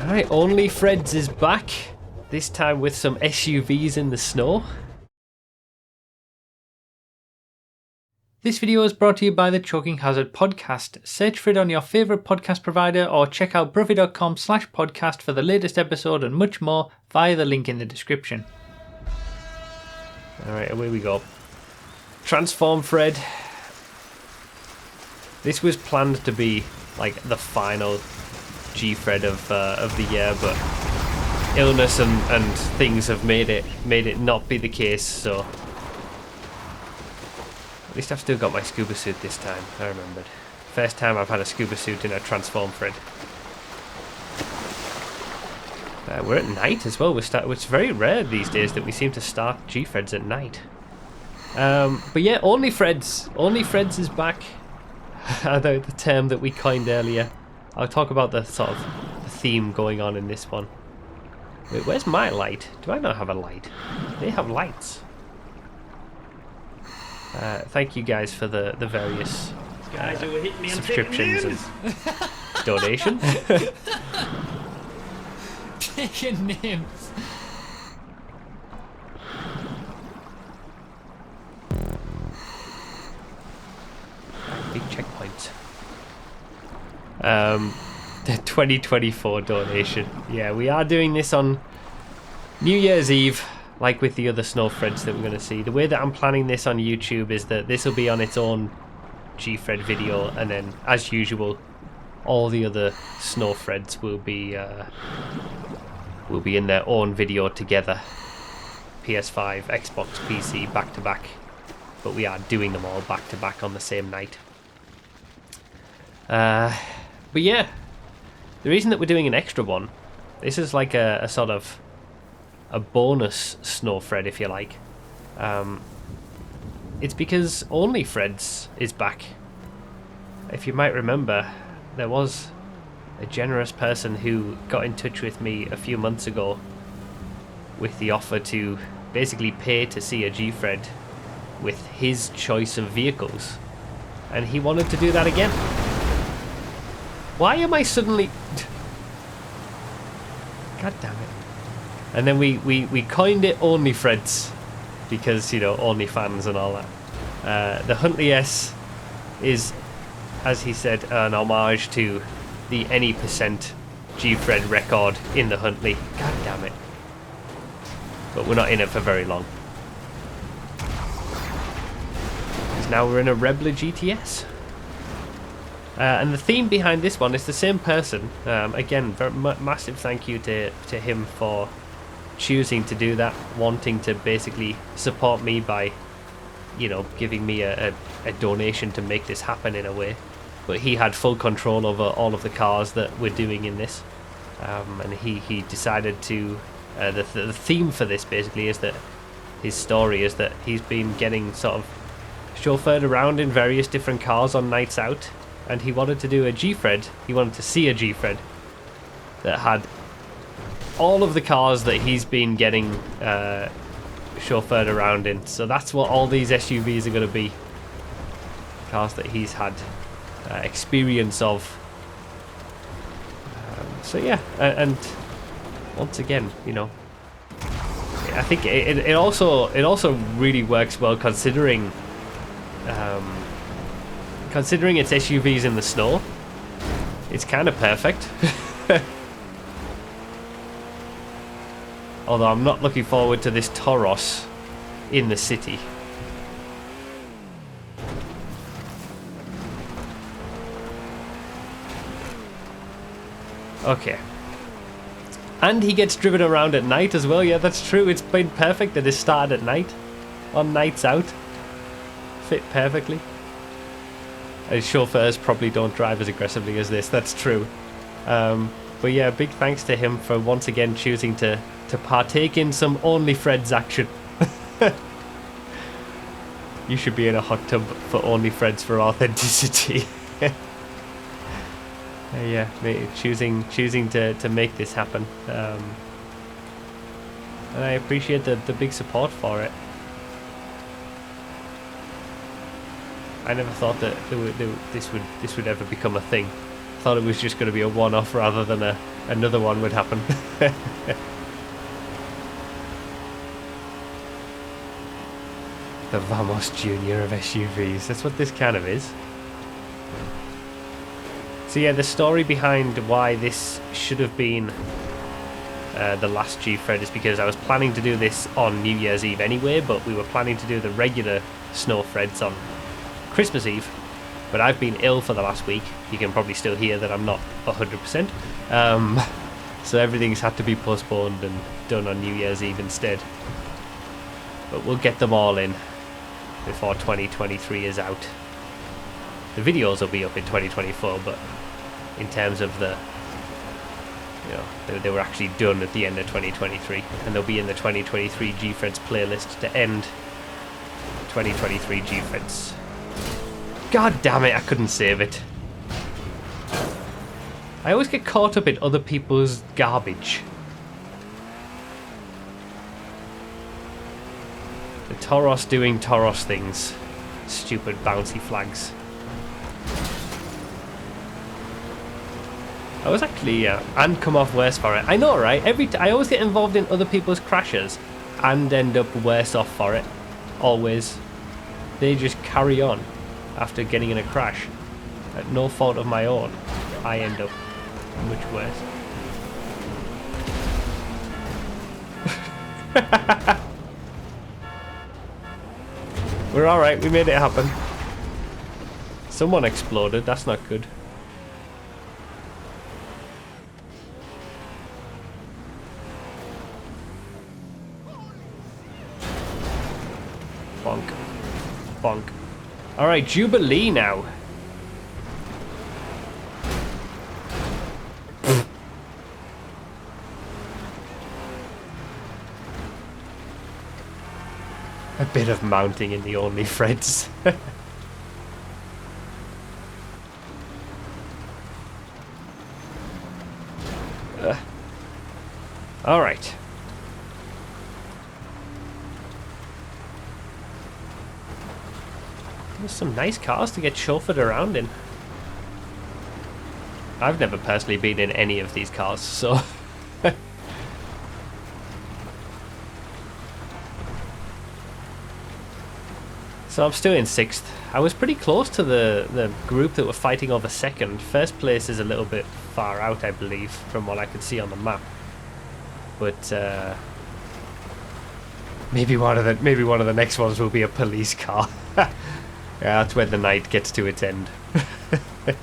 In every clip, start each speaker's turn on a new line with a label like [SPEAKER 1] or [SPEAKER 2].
[SPEAKER 1] Alright, Onlyfreds is back. This time with some SUVs in the snow. This video is brought to you by the Choking Hazard podcast. Search for it on your favourite podcast provider or check out broughy.com/podcast for the latest episode and much more via the link in the description. Alright, away we go. Transform Fred. This was planned to be like the final Gfred of the year, but illness and things have made it not be the case, so at least I've still got my scuba suit this time. I remembered. First time I've had a scuba suit in a Transform Fred. We're at night as well. It's very rare these days that we seem to start Gfreds at night. But yeah, Onlyfreds. Onlyfreds is back. The term that we coined earlier. I'll talk about the sort of theme going on in this one. Wait, where's my light? Do I not have a light? They have lights. Thank you guys for the various subscriptions and donations.
[SPEAKER 2] Taking names.
[SPEAKER 1] Big checkpoints. The 2024 donation. Yeah, we are doing this on New Year's Eve, like with the other Snowfreds that we're going to see. The way that I'm planning this on YouTube is that this will be on its own Gfred video, and then, as usual, all the other Snowfreds will be in their own video together. PS5, Xbox, PC, back to back. But we are doing them all back to back on the same night. But yeah, the reason that we're doing an extra one, this is like a sort of a bonus Snowfred, if you like. It's because Onlyfreds is back. If you might remember, there was a generous person who got in touch with me a few months ago with the offer to basically pay to see a Gfred with his choice of vehicles, and he wanted to do that again. Why am I suddenly... God damn it. And then we coined it Onlyfreds because, you know, Onlyfans and all that. The Huntley S is, as he said, an homage to the any percent Gfred record in the Huntley. God damn it. But we're not in it for very long. Because now we're in a Rebler GTS. And the theme behind this one is the same person. Again, massive thank you to him for choosing to do that, wanting to basically support me by, you know, giving me a donation to make this happen in a way. But he had full control over all of the cars that we're doing in this, and he decided to. The theme for this basically is that his story is that he's been getting sort of chauffeured around in various different cars on nights out. And he wanted to do a Gfred, he wanted to see a Gfred that had all of the cars that he's been getting chauffeured around in. So that's what all these SUVs are going to be. Cars that he's had experience of. So yeah, and once again, you know, I think it also really works well considering... Considering it's SUVs in the snow, it's kind of perfect. Although I'm not looking forward to this Toros in the city. Okay. And he gets driven around at night as well. Yeah, that's true. It's been perfect that it started at night. On nights out. Fit perfectly. Chauffeurs probably don't drive as aggressively as this, that's true. But yeah, big thanks to him for once again choosing to partake in some Onlyfreds action. You should be in a hot tub for Onlyfreds for authenticity. Yeah, choosing to make this happen. And I appreciate the big support for it. I never thought that this would ever become a thing. thought it was just going to be a one-off rather than another one would happen. The Vamos Junior of SUVs. That's what this kind of is. So yeah, the story behind why this should have been the last Gfred is because I was planning to do this on New Year's Eve anyway, but we were planning to do the regular Snowfreds on Christmas Eve. But I've been ill for the last week. You can probably still hear that I'm not 100%. So everything's had to be postponed and done on New Year's Eve instead. But we'll get them all in before 2023 is out. The videos will be up in 2024, but in terms of the, they were actually done at the end of 2023, and they'll be in the 2023 Gfreds playlist to end 2023 Gfreds. God damn it, I couldn't save it. I always get caught up in other people's garbage. The Toros doing Toros things. Stupid bouncy flags. I was actually, and come off worse for it. I know, right? I always get involved in other people's crashes and end up worse off for it. Always. They just carry on after getting in a crash. At no fault of my own, I end up much worse. We're alright, we made it happen. Someone exploded, that's not good. Bonk. Bonk. Alright, Jubilee now. A bit of mounting in the Onlyfreds. Alright. There's some nice cars to get chauffeured around in. I've never personally been in any of these cars, so... So I'm still in 6th. I was pretty close to the group that were fighting over 2nd. First place is a little bit far out, I believe, from what I could see on the map. But maybe one of the next ones will be a police car. Yeah, that's where the night gets to its end. But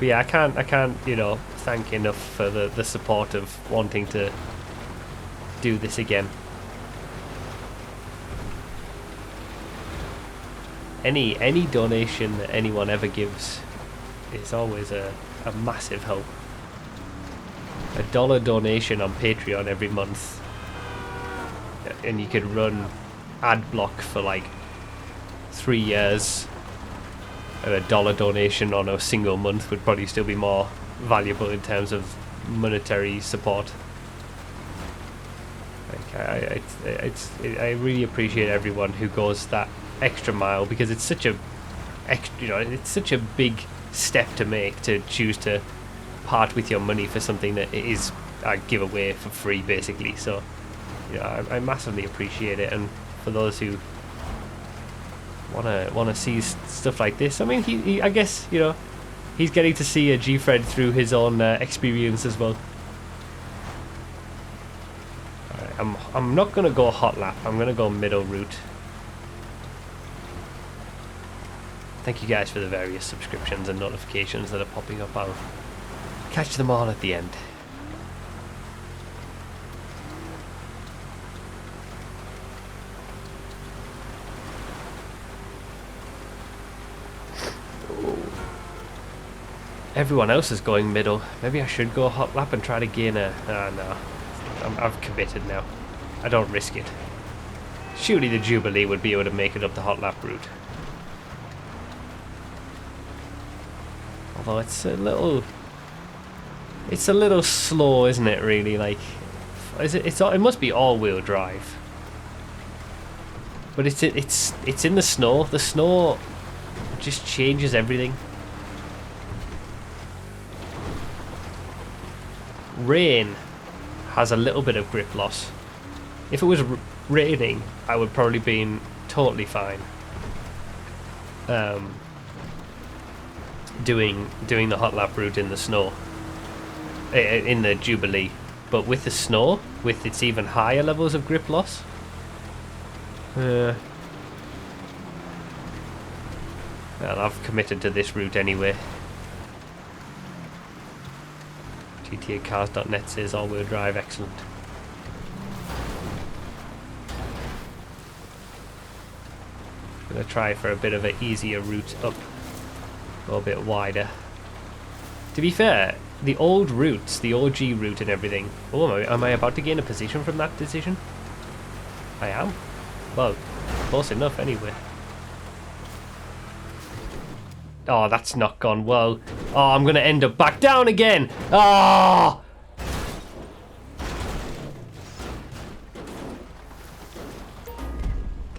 [SPEAKER 1] yeah, I can't thank enough for the support of wanting to do this again. Any donation that anyone ever gives is always a massive help. $1 donation on Patreon every month, and you could run ad block for like 3 years. And $1 donation on a single month would probably still be more valuable in terms of monetary support. Like I really appreciate everyone who goes that extra mile, because it's such a it's such a big step to make, to choose to part with your money for something that is a giveaway for free, basically. So I massively appreciate it, and for those who wanna see stuff like this, I mean, he I guess he's getting to see a Gfred through his own experience as well. Alright, I'm not gonna go hot lap. I'm gonna go middle route. Thank you guys for the various subscriptions and notifications that are popping up. I'll catch them all at the end. Everyone else is going middle. Maybe I should go hot lap and try to gain a... no. I've committed now. I don't risk it. Surely the Jubilee would be able to make it up the hot lap route. Although it's a little slow, isn't it? Really, like, it must be all-wheel drive, but it's in the snow. The snow just changes everything. Rain has a little bit of grip loss. If it was raining, I would probably been totally fine. Doing the hot lap route in the snow, in the Jubilee, but with the snow, with its even higher levels of grip loss, well, I've committed to this route anyway. GTAcars.net says all-wheel drive, excellent. Gonna try for a bit of an easier route up, go a bit wider. To be fair, the old routes, the OG route and everything. Oh, am I about to gain a position from that decision? I am. Well, close enough anyway. Oh, that's not gone well. Oh, I'm gonna end up back down again. Oh!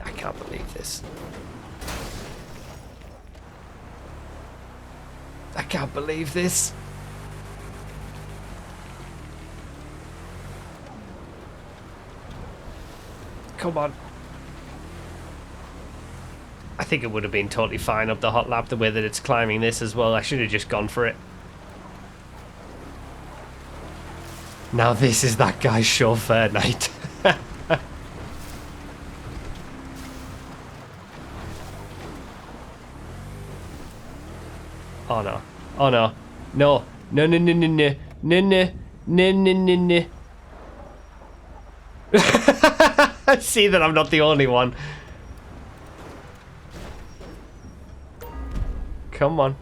[SPEAKER 1] I can't believe this. I can't believe this. Come on. I think it would have been totally fine up the hot lap the way that it's climbing this as well. I should have just gone for it. Now this is that guy's chauffeur night. Oh no. Oh no. No. No, no, no, no, no. No, no. No, no, no, no. I see that I'm not the only one. Come on.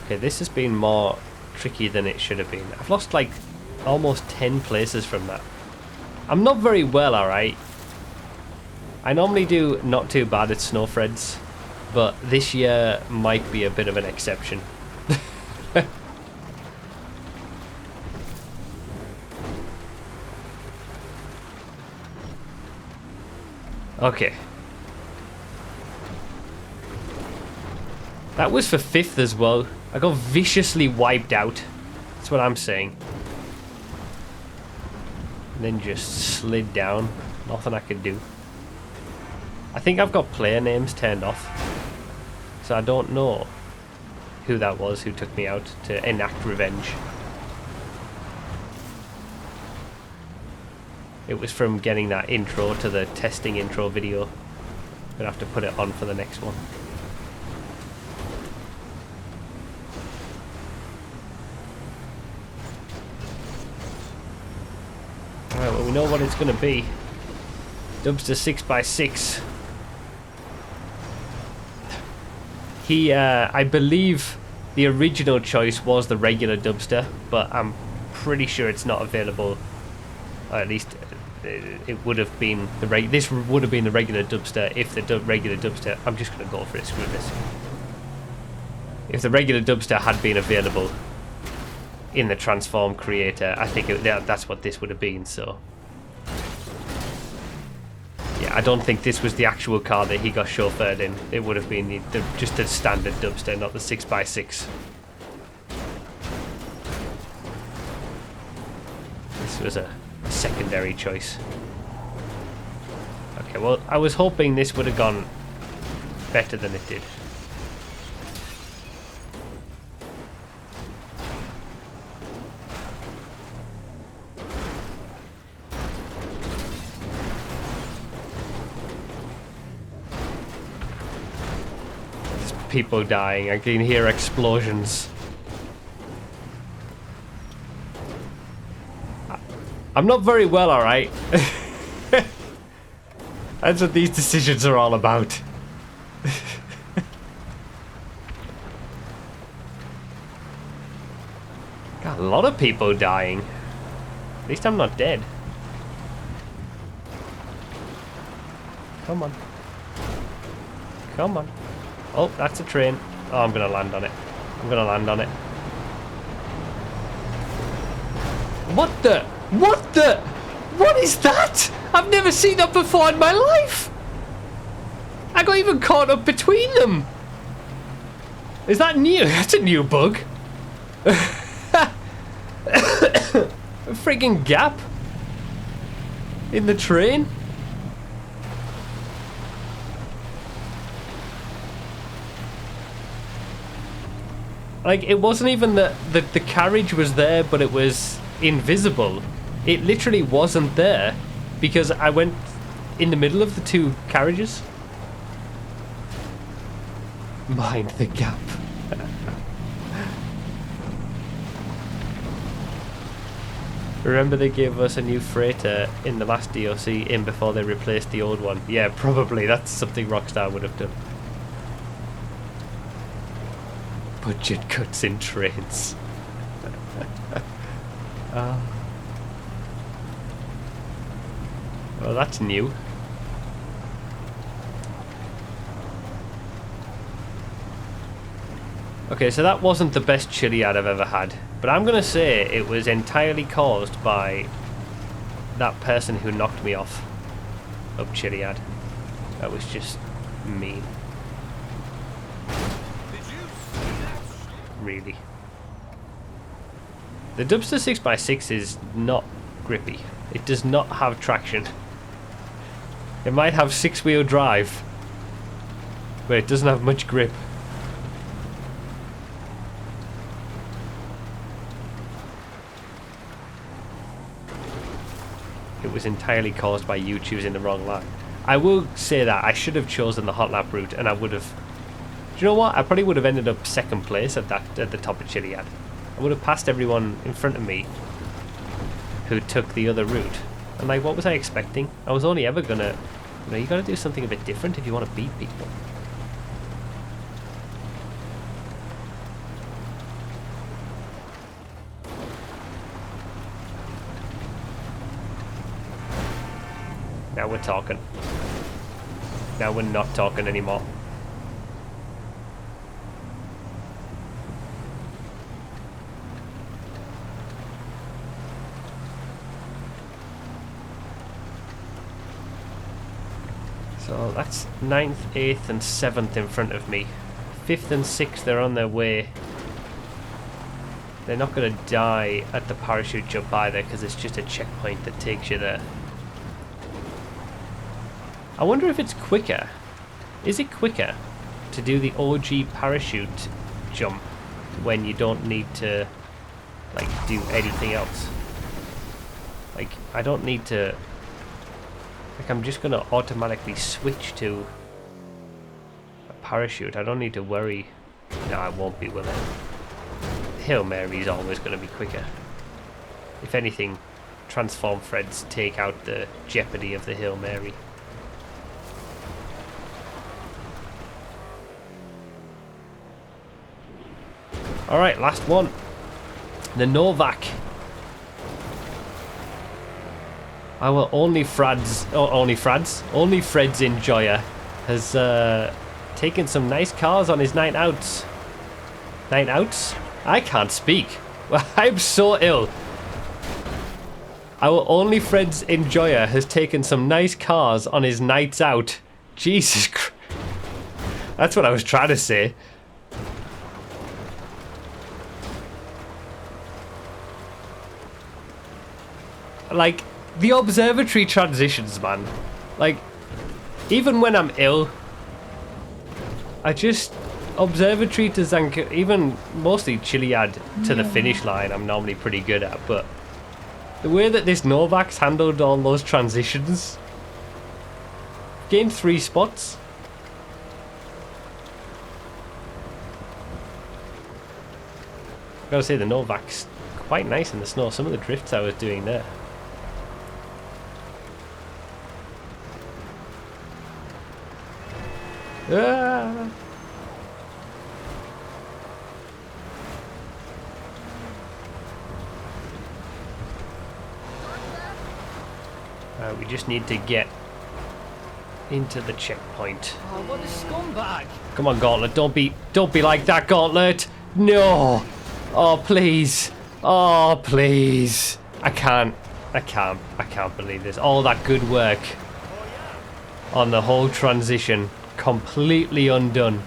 [SPEAKER 1] Okay, this has been more tricky than it should have been. I've lost like almost 10 places from that. I'm not very well, alright. I normally do not too bad at Onlyfreds, but this year might be a bit of an exception. Okay. That was for 5th as well. I got viciously wiped out. That's what I'm saying. And then just slid down. Nothing I could do. I think I've got player names turned off. So I don't know who that was who took me out to enact revenge. It was from getting that intro to the testing intro video. I'm gonna have to put it on for the next one. Alright, well we know what it's gonna be. Dubster 6x6. I believe the original choice was the regular Dubster, but I'm pretty sure it's not available. Or at least it would have been this would have been the regular Dubster if the regular Dubster. I'm just gonna go for it. Screw this. If the regular Dubster had been available in the Transform creator, I think that's what this would have been. So yeah, I don't think this was the actual car that he got chauffeured in. It would have been just the standard Dubster, not the 6x6. This was a secondary choice. Okay, well, I was hoping this would have gone better than it did. There's people dying. I can hear explosions. I'm not very well, alright. That's what these decisions are all about. Got a lot of people dying. At least I'm not dead. Come on. Come on. Oh, that's a train. Oh, I'm gonna land on it. I'm gonna land on it. What the? What the? What is that? I've never seen that before in my life. I got even caught up between them. Is that new? That's a new bug. A friggin' gap in the train. Like, it wasn't even that the carriage was there, but it was invisible. It literally wasn't there because I went in the middle of the two carriages. Mind the gap. Remember they gave us a new freighter in the last DLC in before they replaced the old one? Yeah, probably. That's something Rockstar would have done. Budget cuts in trains. Well, that's new. Okay, so that wasn't the best Chiliad I've ever had, but I'm gonna say it was entirely caused by that person who knocked me off of Chiliad. That was just mean. Really. The Dubster 6x6 is not grippy. It does not have traction. It might have 6-wheel drive, but it doesn't have much grip. It was entirely caused by you choosing the wrong line. I will say that I should have chosen the hot lap route, and I would have. Do you know what? I probably would have ended up second place at the top of Chiliad. I would have passed everyone in front of me who took the other route. And like, what was I expecting? I was only ever gonna, you know, you gotta do something a bit different if you want to beat people. Now we're talking. Now we're not talking anymore. So that's 9th, 8th and 7th in front of me. 5th and 6th, they're on their way. They're not going to die at the parachute jump either because it's just a checkpoint that takes you there. I wonder if it's quicker. Is it quicker to do the OG parachute jump when you don't need to like do anything else? Like, I don't need to. Like, I'm just gonna automatically switch to a parachute. I don't need to worry. No, I won't be, will I? Hail Mary is always gonna be quicker. If anything, transform threads take out the jeopardy of the Hail Mary. Alright, last one. The Novak. Our Onlyfreds enjoyer has taken some nice cars on his night outs. Night outs? I can't speak. Well, I'm so ill. Our Onlyfreds enjoyer has taken some nice cars on his nights out. Jesus Christ. That's what I was trying to say. Like, the observatory transitions, man. Like, even when I'm ill, I just... Observatory to Zanka, even mostly Chiliad to the finish line, I'm normally pretty good at, but the way that this Novak's handled all those transitions, gained 3 spots. Gotta say, the Novak's quite nice in the snow. Some of the drifts I was doing there. Ah. We just need to get into the checkpoint.
[SPEAKER 2] Oh, what a scumbag!
[SPEAKER 1] Come on, Gauntlet, don't be like that, Gauntlet. No. Oh, please. Oh, please. I can't believe this. All that good work on the whole transition completely undone.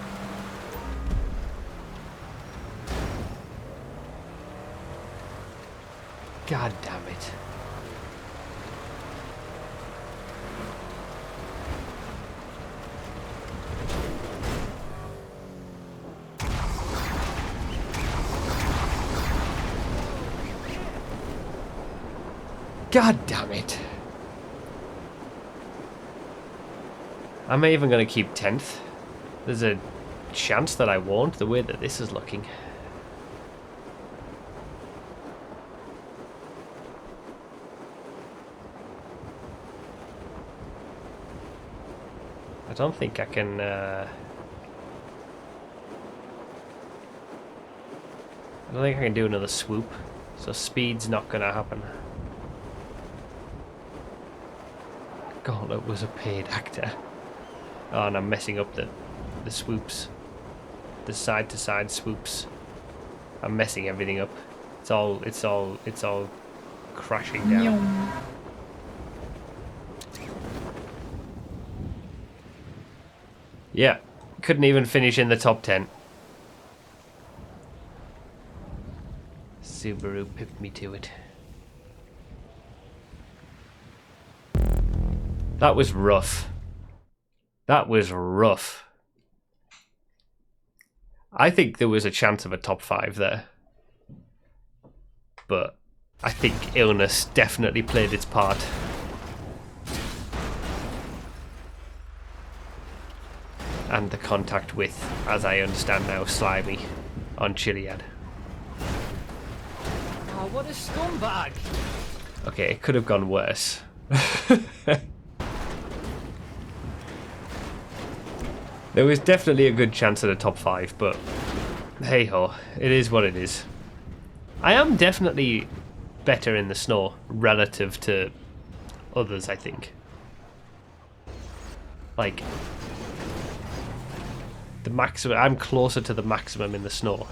[SPEAKER 1] God damn it. God damn it. Am I even going to keep 10th? There's a chance that I won't, the way that this is looking. I don't think I can... I don't think I can do another swoop, so speed's not going to happen. Gauntlet was a paid actor. Oh, and I'm messing up the swoops. The side-to-side swoops. I'm messing everything up. It's all crashing down. Yeah, couldn't even finish in the top 10. Subaru pipped me to it. That was rough. That was rough. I think there was a chance of a top 5 there. But I think illness definitely played its part. And the contact with, as I understand now, Slimy on Chiliad.
[SPEAKER 2] Oh, what a scumbag!
[SPEAKER 1] Okay, it could have gone worse. There was definitely a good chance at a top 5, but hey ho, it is what it is. I am definitely better in the snow relative to others, I think. Like, the maximum, I'm closer to the maximum in the snow.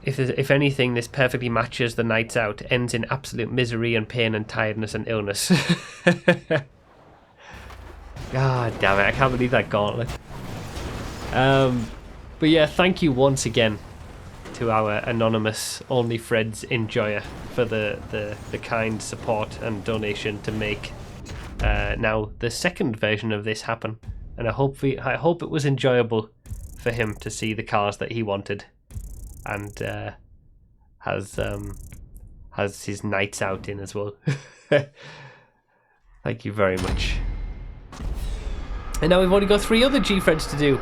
[SPEAKER 1] If anything, this perfectly matches the nights out, ends in absolute misery and pain and tiredness and illness. God damn it, I can't believe that gauntlet. But yeah, thank you once again to our anonymous Onlyfreds enjoyer for the kind support and donation to make now the second version of this happen. And I hope it was enjoyable for him to see the cars that he wanted. And has his nights out in as well. Thank you very much. And now we've only got 3 other Gfreds to do.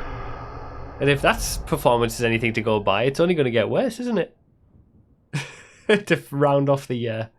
[SPEAKER 1] And if that's performance is anything to go by, it's only going to get worse, isn't it? To round off the